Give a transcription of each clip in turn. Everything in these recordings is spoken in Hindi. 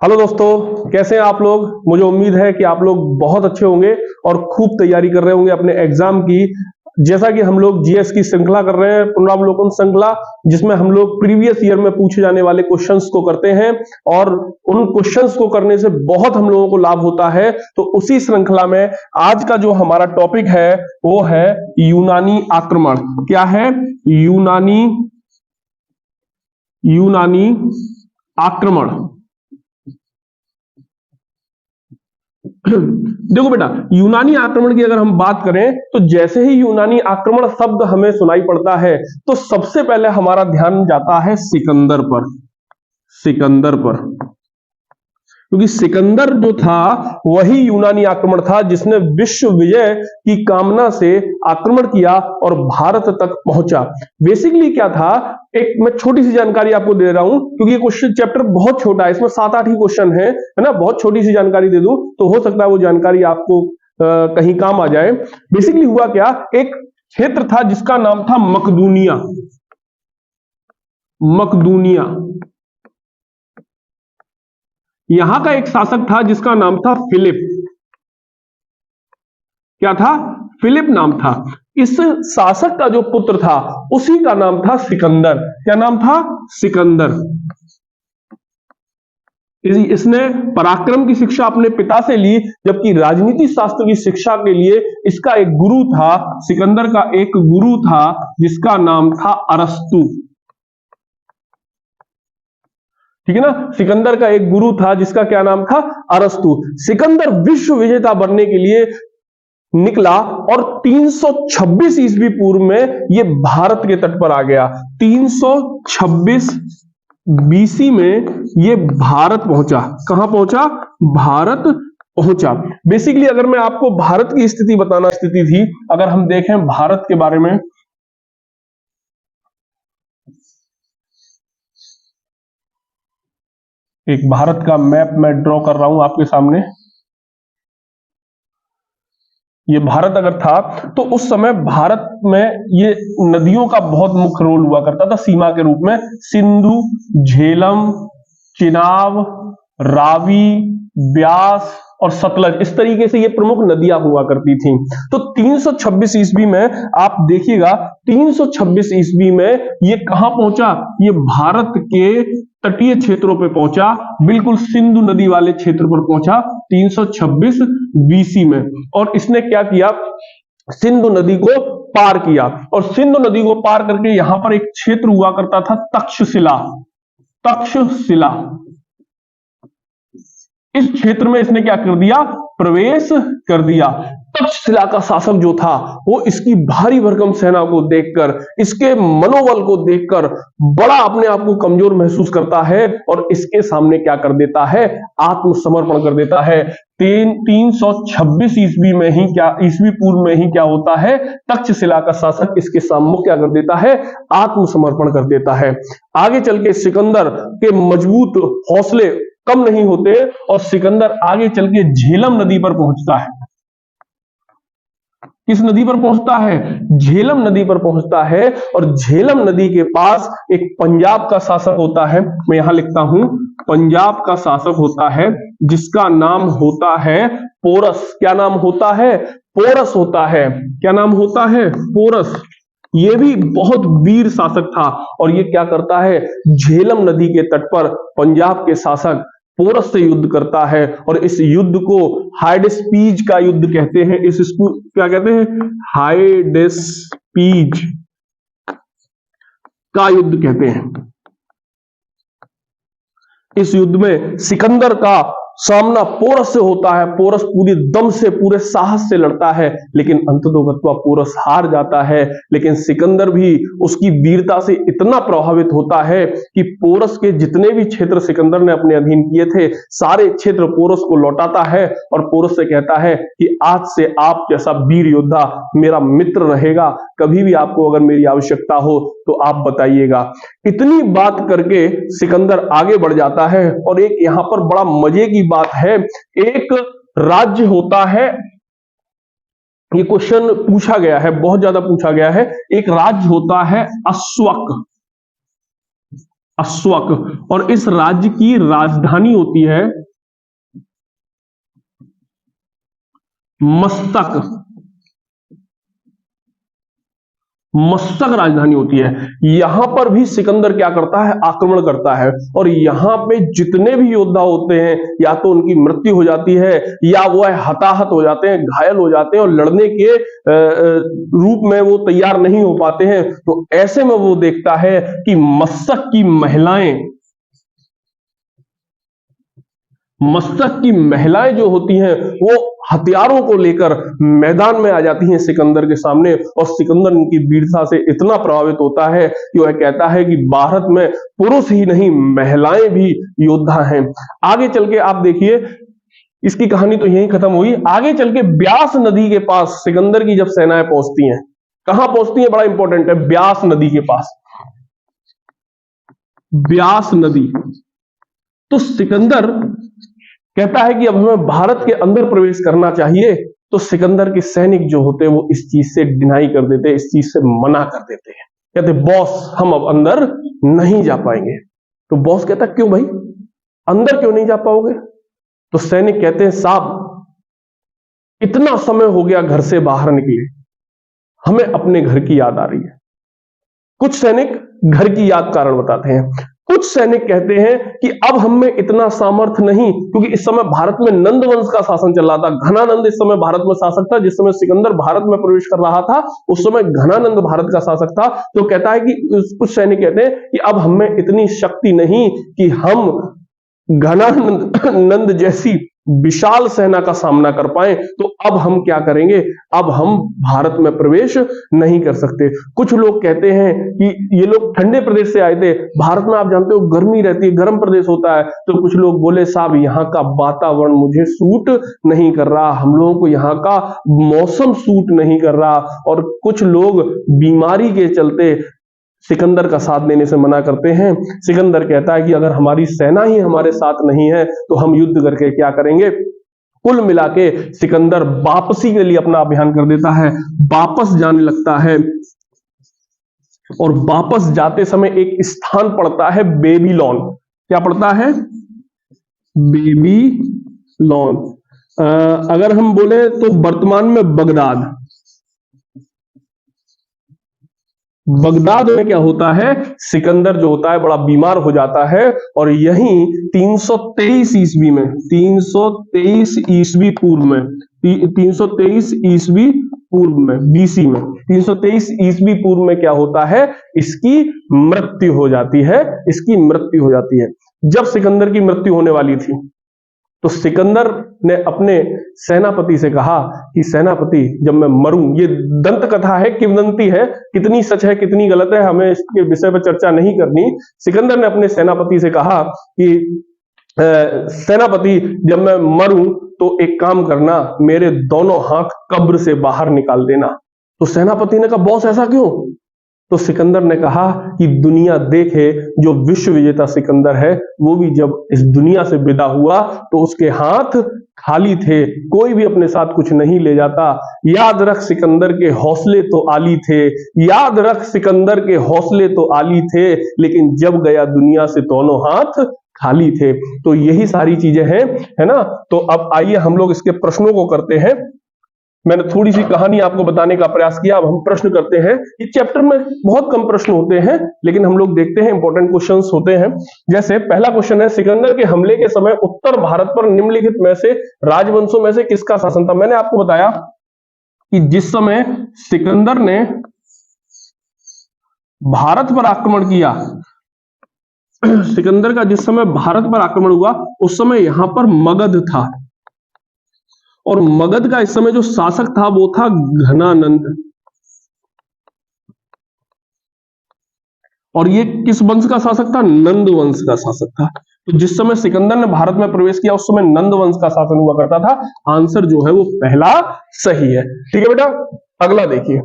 हेलो दोस्तों, कैसे हैं आप लोग। मुझे उम्मीद है कि आप लोग बहुत अच्छे होंगे और खूब तैयारी कर रहे होंगे अपने एग्जाम की। जैसा कि हम लोग जीएस की श्रृंखला कर रहे हैं, पुनरावलोकन श्रृंखला, जिसमें हम लोग प्रीवियस ईयर में पूछे जाने वाले क्वेश्चंस को करते हैं और उन क्वेश्चंस को करने से बहुत हम लोगों को लाभ होता है। तो उसी श्रृंखला में आज का जो हमारा टॉपिक है वो है यूनानी आक्रमण। क्या है? यूनानी आक्रमण। देखो बेटा, यूनानी आक्रमण की अगर हम बात करें तो जैसे ही यूनानी आक्रमण शब्द हमें सुनाई पड़ता है तो सबसे पहले हमारा ध्यान जाता है सिकंदर पर। सिकंदर पर, क्योंकि सिकंदर जो था वही यूनानी आक्रमण था जिसने विश्व विजय की कामना से आक्रमण किया और भारत तक पहुंचा। बेसिकली क्या था, एक मैं छोटी सी जानकारी आपको दे रहा हूं क्योंकि ये क्वेश्चन चैप्टर बहुत छोटा है, इसमें 7-8 ही क्वेश्चन है ना। बहुत छोटी सी जानकारी दे दूं तो हो सकता है वो जानकारी आपको कहीं काम आ जाए। बेसिकली हुआ क्या, एक क्षेत्र था जिसका नाम था मकदूनिया। मकदूनिया, यहां का एक शासक था जिसका नाम था फिलिप। क्या था? फिलिप नाम था। इस शासक का जो पुत्र था उसी का नाम था सिकंदर। क्या नाम था? सिकंदर। इसने पराक्रम की शिक्षा अपने पिता से ली, जबकि राजनीति शास्त्र की शिक्षा के लिए इसका एक गुरु था। सिकंदर का एक गुरु था जिसका नाम था अरस्तु। ठीक है ना। सिकंदर का एक गुरु था जिसका क्या नाम था? अरस्तु। सिकंदर विश्व विजेता बनने के लिए निकला और 326 ईस्वी पूर्व में यह भारत के तट पर आ गया। 326 बीसी में यह भारत पहुंचा। कहां पहुंचा? भारत पहुंचा। बेसिकली अगर मैं आपको भारत की स्थिति बताना, स्थिति थी अगर हम देखें भारत के बारे में, एक भारत का मैप मैं ड्रॉ कर रहा हूं आपके सामने। ये भारत अगर था तो उस समय भारत में ये नदियों का बहुत मुख्य रोल हुआ करता था सीमा के रूप में। सिंधु, झेलम, चिनाब, रावी, ब्यास और सतलज, इस तरीके से ये प्रमुख नदियां हुआ करती थी। तो 326 ईस्वी में आप देखिएगा, 326 ईस्वी में ये कहां पहुंचा? ये भारत के तटीय क्षेत्रों पे पहुंचा, बिल्कुल सिंधु नदी वाले क्षेत्र पर पहुंचा 326 बीसी में। और इसने क्या किया? सिंधु नदी को पार किया और सिंधु नदी को पार करके यहां पर एक क्षेत्र हुआ करता था तक्षशिला। तक्षशिला, इस क्षेत्र में इसने क्या कर दिया? प्रवेश कर दिया। तक्षशिला का शासक जो था वो इसकी भारी भरकम सेना को देखकर, इसके मनोबल को देखकर बड़ा अपने आप को कमजोर महसूस करता है और इसके सामने क्या कर देता है? आत्मसमर्पण कर देता है। 326 ईस्वी में ही क्या, ईस्वी पूर्व में ही क्या होता है? तक्षशिला का शासक इसके सामने क्या कर देता है? आत्मसमर्पण कर देता है। आगे चल के सिकंदर के मजबूत हौसले कम नहीं होते और सिकंदर आगे चल के झेलम नदी पर पहुंचता है। किस नदी पर पहुंचता है? झेलम नदी पर पहुंचता है। और झेलम नदी के पास एक पंजाब का शासक होता है, मैं यहां लिखता हूं, पंजाब का शासक होता है जिसका नाम होता है पोरस। क्या नाम होता है? पोरस होता है। क्या नाम होता है? पोरस। ये भी बहुत वीर शासक था और ये क्या करता है? झेलम नदी के तट पर पंजाब के शासक पोरस से युद्ध करता है और इस युद्ध को हाइडेस्पीज का युद्ध कहते हैं। इसको क्या कहते हैं? हाइडेस्पीज का युद्ध कहते हैं। इस युद्ध में सिकंदर का सामना पोरस से होता है। पोरस पूरी दम से, पूरे साहस से लड़ता है, लेकिन अंततोगत्वा पोरस हार जाता है। लेकिन सिकंदर भी उसकी वीरता से इतना प्रभावित होता है कि पोरस के जितने भी क्षेत्र सिकंदर ने अपने अधीन किए थे सारे क्षेत्र पोरस को लौटाता है और पोरस से कहता है कि आज से आप जैसा वीर योद्धा मेरा मित्र रहेगा, कभी भी आपको अगर मेरी आवश्यकता हो तो आप बताइएगा। इतनी बात करके सिकंदर आगे बढ़ जाता है। और एक यहां पर बड़ा मजे की बात है, एक राज्य होता है, ये क्वेश्चन पूछा गया है, बहुत ज्यादा पूछा गया है, एक राज्य होता है अश्वक। अश्वक, और इस राज्य की राजधानी होती है मस्तक। मस्तक राजधानी होती है। यहां पर भी सिकंदर क्या करता है, आक्रमण करता है, और यहां पे जितने भी योद्धा होते हैं या तो उनकी मृत्यु हो जाती है या वो हताहत हो जाते हैं, घायल हो जाते हैं और लड़ने के रूप में वो तैयार नहीं हो पाते हैं। तो ऐसे में वो देखता है कि मस्तक की महिलाएं जो होती हैं वो हथियारों को लेकर मैदान में आ जाती हैं सिकंदर के सामने, और सिकंदर इनकी वीरता से इतना प्रभावित होता है कि वह कहता है कि भारत में पुरुष ही नहीं महिलाएं भी योद्धा हैं। आगे चल के आप देखिए, इसकी कहानी तो यहीं खत्म हुई। आगे चल के ब्यास नदी के पास सिकंदर की जब सेनाएं पहुंचती हैं, कहां पहुंचती हैं, बड़ा इंपॉर्टेंट है, ब्यास नदी के पास। ब्यास नदी, तो सिकंदर कहता है कि अब हमें भारत के अंदर प्रवेश करना चाहिए। तो सिकंदर के सैनिक जो होते हैं वो इस चीज से डिनाई कर देते हैं, इस चीज से मना कर देते हैं, कहते बॉस हम अब अंदर नहीं जा पाएंगे। तो बॉस कहता क्यों भाई, अंदर क्यों नहीं जा पाओगे? तो सैनिक कहते हैं साहब इतना समय हो गया घर से बाहर निकले, हमें अपने घर की याद आ रही है। कुछ सैनिक घर की याद कारण बताते हैं, कुछ सैनिक कहते हैं कि अब हम में इतना सामर्थ्य नहीं, क्योंकि इस समय भारत में नंद वंश का शासन चल रहा था। घनानंद इस समय भारत में शासक था। जिस समय सिकंदर भारत में प्रवेश कर रहा था उस समय घनानंद भारत का शासक था। तो कहता है कि कुछ सैनिक कहते हैं कि अब हम में इतनी शक्ति नहीं कि हम घनानंद जैसी विशाल सेना का सामना कर पाए, तो अब हम क्या करेंगे, अब हम भारत में प्रवेश नहीं कर सकते। कुछ लोग कहते हैं कि ये लोग ठंडे प्रदेश से आए थे, भारत में आप जानते हो गर्मी रहती है, गर्म प्रदेश होता है। तो कुछ लोग बोले साहब यहाँ का वातावरण मुझे सूट नहीं कर रहा, हम लोगों को यहाँ का मौसम सूट नहीं कर रहा। और कुछ लोग बीमारी के चलते सिकंदर का साथ देने से मना करते हैं। सिकंदर कहता है कि अगर हमारी सेना ही हमारे साथ नहीं है तो हम युद्ध करके क्या करेंगे। कुल मिला के सिकंदर वापसी के लिए अपना अभियान कर देता है, वापस जाने लगता है, और वापस जाते समय एक स्थान पड़ता है बेबीलोन। क्या पड़ता है? बेबीलोन। अगर हम बोले तो वर्तमान में बगदाद। बगदाद में क्या होता है, सिकंदर जो होता है बड़ा बीमार हो जाता है, और यहीं 323 ईस्वी में, 323 ईस्वी पूर्व में, 323 ईस्वी पूर्व में, बीसी में, 323 ईस्वी पूर्व में क्या होता है, इसकी मृत्यु हो जाती है। इसकी मृत्यु हो जाती है। जब सिकंदर की मृत्यु होने वाली थी तो सिकंदर ने अपने सेनापति से कहा कि सेनापति जब मैं मरूं, ये दंत कथा है, किंवदंती है, कितनी सच है कितनी गलत है हमें इसके विषय पर चर्चा नहीं करनी। सिकंदर ने अपने सेनापति से कहा कि सेनापति जब मैं मरूं तो एक काम करना, मेरे दोनों हाथ कब्र से बाहर निकाल देना। तो सेनापति ने कहा बॉस ऐसा क्यों? तो सिकंदर ने कहा कि दुनिया देखे, जो विश्व विजेता सिकंदर है वो भी जब इस दुनिया से विदा हुआ तो उसके हाथ खाली थे, कोई भी अपने साथ कुछ नहीं ले जाता। याद रख सिकंदर के हौसले तो आली थे, याद रख सिकंदर के हौसले तो आली थे, लेकिन जब गया दुनिया से दोनों हाथ खाली थे। तो यही सारी चीजें हैं, है ना। तो अब आइए हम लोग इसके प्रश्नों को करते हैं। मैंने थोड़ी सी कहानी आपको बताने का प्रयास किया, अब हम प्रश्न करते हैं। इस चैप्टर में बहुत कम प्रश्न होते हैं, लेकिन हम लोग देखते हैं इंपॉर्टेंट क्वेश्चंस होते हैं। जैसे पहला क्वेश्चन है, सिकंदर के हमले के समय उत्तर भारत पर निम्नलिखित में से राजवंशों में से किसका शासन था? मैंने आपको बताया कि जिस समय सिकंदर ने भारत पर आक्रमण किया, सिकंदर का जिस समय भारत पर आक्रमण हुआ उस समय यहां पर मगध था, और मगध का इस समय जो शासक था वो था घनानंद। और ये किस वंश का शासक था? नंद वंश का शासक था। तो जिस समय सिकंदर ने भारत में प्रवेश किया उस समय नंद वंश का शासन हुआ करता था। आंसर जो है वो पहला सही है। ठीक है बेटा, अगला देखिए।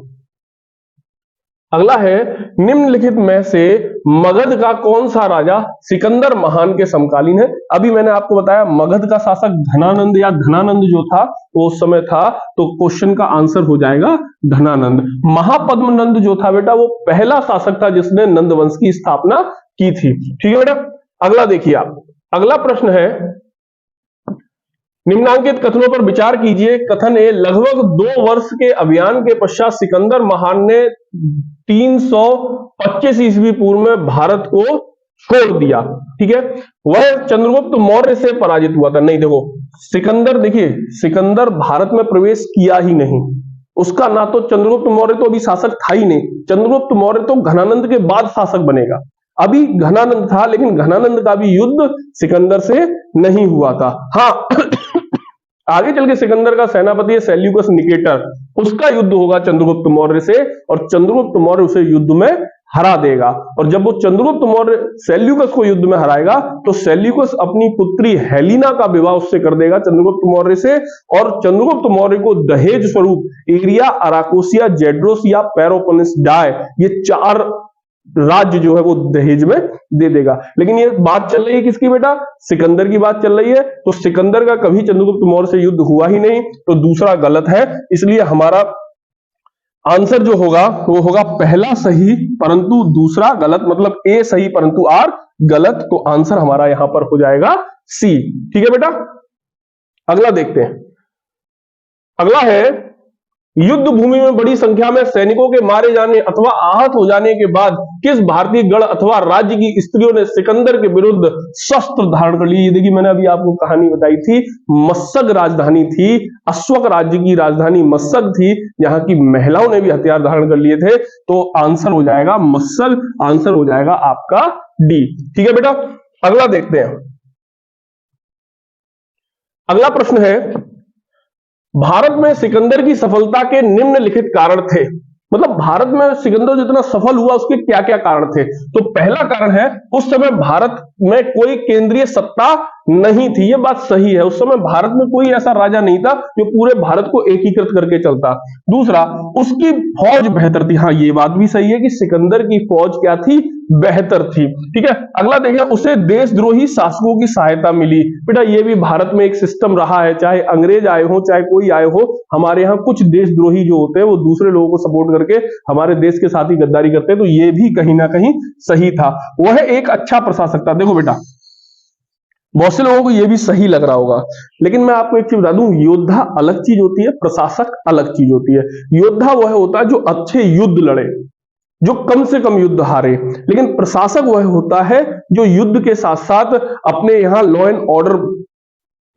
अगला है, निम्नलिखित में से मगध का कौन सा राजा सिकंदर महान के समकालीन है? अभी मैंने आपको बताया मगध का शासक धनानंद या धनानंद जो था वो उस समय था, तो क्वेश्चन का आंसर हो जाएगा धनानंद। महापद्मनंद जो था बेटा वो पहला शासक था जिसने नंद वंश की स्थापना की थी। ठीक है बेटा, अगला देखिए आप, अगला प्रश्न है, निम्नांकित कथनों पर विचार कीजिए। कथन ए, लगभग 2 वर्ष के अभियान के पश्चात सिकंदर महान ने 325 ईस्वी पूर्व में भारत को छोड़ दिया। ठीक है, वह चंद्रगुप्त मौर्य से पराजित हुआ था। नहीं, देखो सिकंदर, देखिए सिकंदर भारत में प्रवेश किया ही नहीं, उसका ना तो चंद्रगुप्त मौर्य तो अभी शासक था ही नहीं, चंद्रगुप्त मौर्य तो घनानंद के बाद शासक बनेगा। अभी घनानंद था, लेकिन घनानंद का भी युद्ध सिकंदर से नहीं हुआ था। हाँ आगे चल के सिकंदर का सेनापति है सेल्यूकस निकेटर, उसका युद्ध होगा चंद्रगुप्त मौर्य से, और चंद्रगुप्त मौर्य उसे युद्ध में हरा देगा। और जब वो चंद्रगुप्त मौर्य सेल्यूकस को युद्ध में हराएगा तो सेल्यूकस अपनी पुत्री हेलिना का विवाह उससे कर देगा, चंद्रगुप्त मौर्य से, और चंद्रगुप्त मौर्य को दहेज स्वरूप एरिया, अराकोसिया, जेड्रोस या पेरोपोलिस डाय, ये 4 राज्य जो है वो दहेज में दे देगा। लेकिन ये बात चल रही है किसकी बेटा, सिकंदर की बात चल रही है, तो सिकंदर का कभी चंद्रगुप्त मौर्य से युद्ध हुआ ही नहीं, तो दूसरा गलत है। इसलिए हमारा आंसर जो होगा वो होगा पहला सही परंतु दूसरा गलत, मतलब ए सही परंतु आर गलत, तो आंसर हमारा यहां पर हो जाएगा सी। ठीक है बेटा, अगला देखते हैं। अगला है, युद्ध भूमि में बड़ी संख्या में सैनिकों के मारे जाने अथवा आहत हो जाने के बाद किस भारतीय गढ़ अथवा राज्य की स्त्रियों ने सिकंदर के विरुद्ध शस्त्र धारण कर लिए। देखिए मैंने अभी आपको कहानी बताई थी, मस्सग राजधानी थी, अश्वक राज्य की राजधानी मस्सग थी, जहां की महिलाओं ने भी हथियार धारण कर लिए थे, तो आंसर हो जाएगा मस्सग, आंसर हो जाएगा आपका डी। ठीक है बेटा, अगला देखते हैं। अगला प्रश्न है, भारत में सिकंदर की सफलता के निम्नलिखित कारण थे। मतलब भारत में सिकंदर जितना सफल हुआ उसके क्या क्या कारण थे। तो पहला कारण है, उस समय भारत में कोई केंद्रीय सत्ता नहीं थी, ये बात सही है, उस समय भारत में कोई ऐसा राजा नहीं था जो पूरे भारत को एकीकृत करके चलता। दूसरा, उसकी फौज बेहतर थी। हाँ ये बात भी सही है कि सिकंदर की फौज क्या थी, बेहतर थी। ठीक है, अगला देखिए, उसे देशद्रोही शासकों की सहायता मिली। बेटा ये भी भारत में एक सिस्टम रहा है, चाहे अंग्रेज आए हो चाहे कोई आए हो, हमारे यहाँ कुछ देशद्रोही जो होते हैं वो दूसरे लोगों को सपोर्ट करके हमारे देश के साथ ही गद्दारी करते हैं, तो ये भी कहीं ना कहीं सही था। वह एक अच्छा प्रशासक था। देखो बेटा, बहुत से लोगों को यह भी सही लग रहा होगा, लेकिन मैं आपको एक चीज बता दूं, योद्धा अलग चीज होती है, प्रशासक अलग चीज होती है। योद्धा वह होता है जो अच्छे युद्ध लड़े, जो कम से कम युद्ध हारे, लेकिन प्रशासक वह होता है जो युद्ध के साथ साथ अपने यहां लॉ एंड ऑर्डर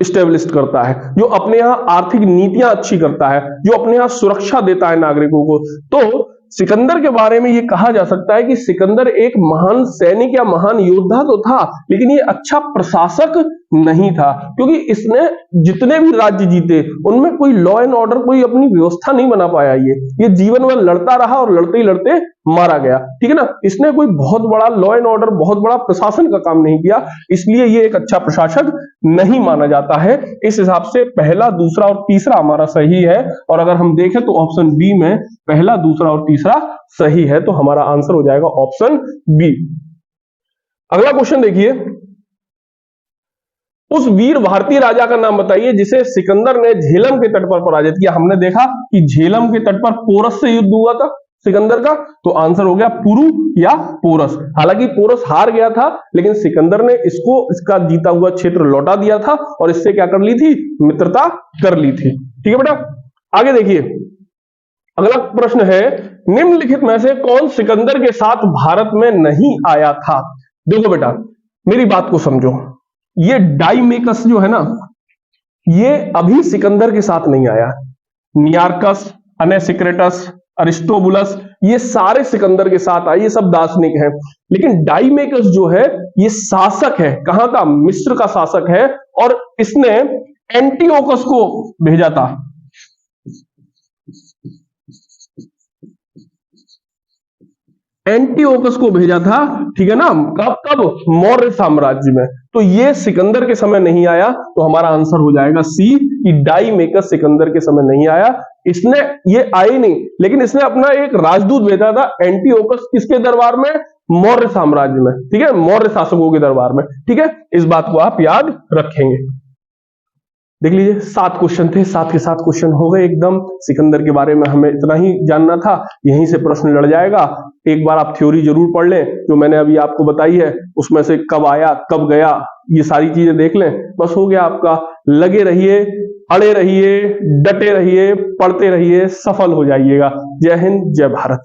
स्टेब्लिश करता है, जो अपने यहां आर्थिक नीतियां अच्छी करता है, जो अपने यहां सुरक्षा देता है नागरिकों को। तो सिकंदर के बारे में यह कहा जा सकता है कि सिकंदर एक महान सैनिक या महान योद्धा तो था, लेकिन ये अच्छा प्रशासक नहीं था, क्योंकि इसने जितने भी राज्य जीते उनमें कोई लॉ एंड ऑर्डर, कोई अपनी व्यवस्था नहीं बना पाया। ये जीवन में लड़ता रहा और लड़ते ही लड़ते मारा गया। ठीक है ना, इसने कोई बहुत बड़ा लॉ एंड ऑर्डर, बहुत बड़ा प्रशासन का काम नहीं किया, इसलिए ये एक अच्छा प्रशासक नहीं माना जाता है। इस हिसाब से पहला, दूसरा और तीसरा हमारा सही है, और अगर हम देखें तो ऑप्शन बी में पहला, दूसरा और तीसरा सही है, तो हमारा आंसर हो जाएगा ऑप्शन बी। अगला क्वेश्चन देखिए, उस वीर भारतीय राजा का नाम बताइए जिसे सिकंदर ने झेलम के तट पर पराजित किया। हमने देखा कि झेलम के तट पर पोरस से युद्ध हुआ था सिकंदर का, तो आंसर हो गया पुरु या पोरस। हालांकि पोरस हार गया था, लेकिन सिकंदर ने इसको, इसका जीता हुआ क्षेत्र लौटा दिया था और इससे क्या कर ली थी, मित्रता कर ली थी। ठीक है बेटा, आगे देखिए। अगला प्रश्न है, निम्नलिखित में से कौन सिकंदर के साथ भारत में नहीं आया था। देखो बेटा मेरी बात को समझो, ये डाइमेकस जो है ना, ये अभी सिकंदर के साथ नहीं आया। नियार्कस, अनेसिक्रेटस, अरिस्टोबुलस, ये सारे सिकंदर के साथ आए, ये सब दार्शनिक हैं। लेकिन डाइमेकस जो है ये शासक है, कहां का, मिस्र का शासक है, और इसने एंटियोकस को भेजा था। एंटियोकस को भेजा था, ठीक है ना, कब मौर्य साम्राज्य में। तो ये सिकंदर के समय नहीं आया, तो हमारा आंसर हो जाएगा सी, कि डाइमेकस सिकंदर के समय नहीं आया। इसने, ये आई नहीं, लेकिन इसने अपना एक राजदूत भेजा था एंटियोकस, किसके दरबार में, मौर्य साम्राज्य में। ठीक है, मौर्य शासकों के दरबार में। ठीक है, इस बात को आप याद रखेंगे। देख लीजिए 7 क्वेश्चन थे, 7 के 7 क्वेश्चन हो गए एकदम। सिकंदर के बारे में हमें इतना ही जानना था, यहीं से प्रश्न लड़ जाएगा। एक बार आप थ्योरी जरूर पढ़ लें जो मैंने अभी आपको बताई है, उसमें से कब आया कब गया ये सारी चीजें देख लें, बस हो गया आपका। लगे रहिए, अड़े रहिए, डटे रहिए, पढ़ते रहिए, सफल हो जाइएगा। जय हिंद, जय भारत।